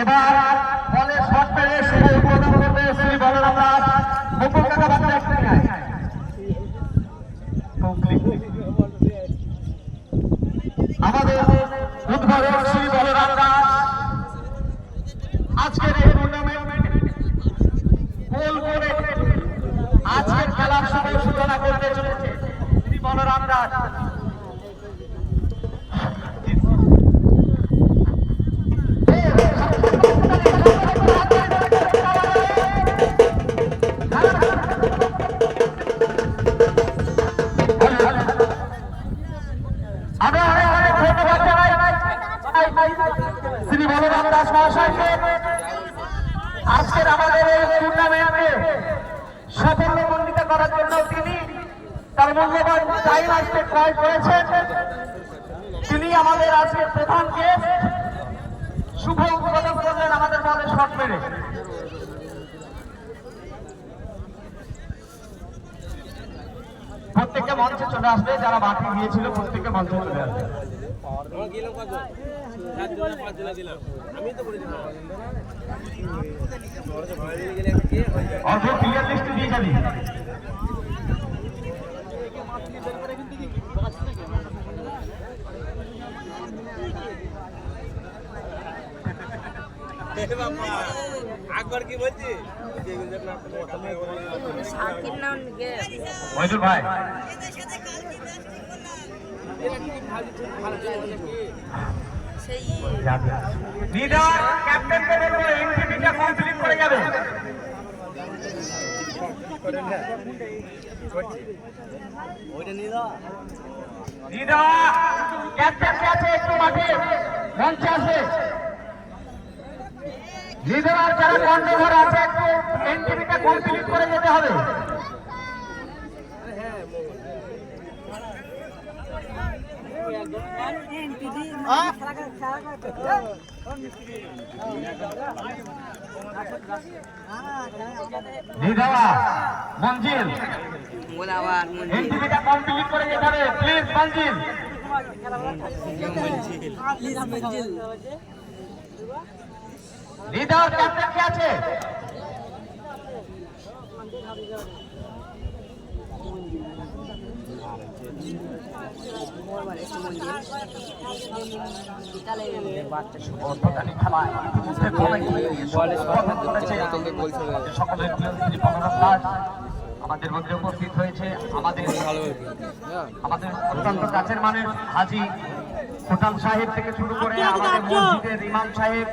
এবার বলে শট মেরে শুভ উদ্বোধন করবে শ্রী বলরাম দাস। মুকুল কাকা বাচ্চা একটু নিয়ে আমাদের উদ্বোধক শ্রী বলরাম দাস আজকের এই টুর্নামেন্ট গোল করে আজকের খেলার সময় সূচনা করতে চলেছে শ্রী বলরাম দাস। শ্রী বলরাম দাস মহাশয়কে আজকের আমাদের এই টুর্নামেন্টে সাফল্যমণ্ডিত করার জন্য তিনি তার মূল্যবান টাইম আজকে ক্রয় করেছেন। তিনি আমাদের আজকের প্রধান গেস্ট। শুভ উদ্বোধন করলেন আমাদের বলে শট মেরে। প্রত্যেককে মঞ্চে চলে আসবে, যারা বাকি গিয়েছিল প্রত্যেককে মঞ্চে চলে আসবে। অল্প ক্লিয়ার লিস্ট দিয়ে যাবি। আকবর কি বলছি মহিদুল ভাই লিডার ক্যাপ্টেনকে বলবো এনটিভিটা কমপ্লিট করে যাবে। লিডার ক্যাপ্টেনকে আছে একটু মাঠে মঞ্চে আসবে। লিডার আর যারা কন্ট্রোভার আছে একটু এনটিভিটা কমপ্লিট করে যেতে হবে। মঞ্জিল এনটিভিটা কমপ্লিট করে যেতে হবে প্লিজ। মঞ্জিল লিডার ক্যাপ্টেন কে আছে? আমাদের মধ্যে উপস্থিত হয়েছে আমাদের অত্যন্ত কাছের মানুষ হাজী সুলতান সাহেব থেকে শুরু করে আমাদের মসজিদের ইমাম সাহেব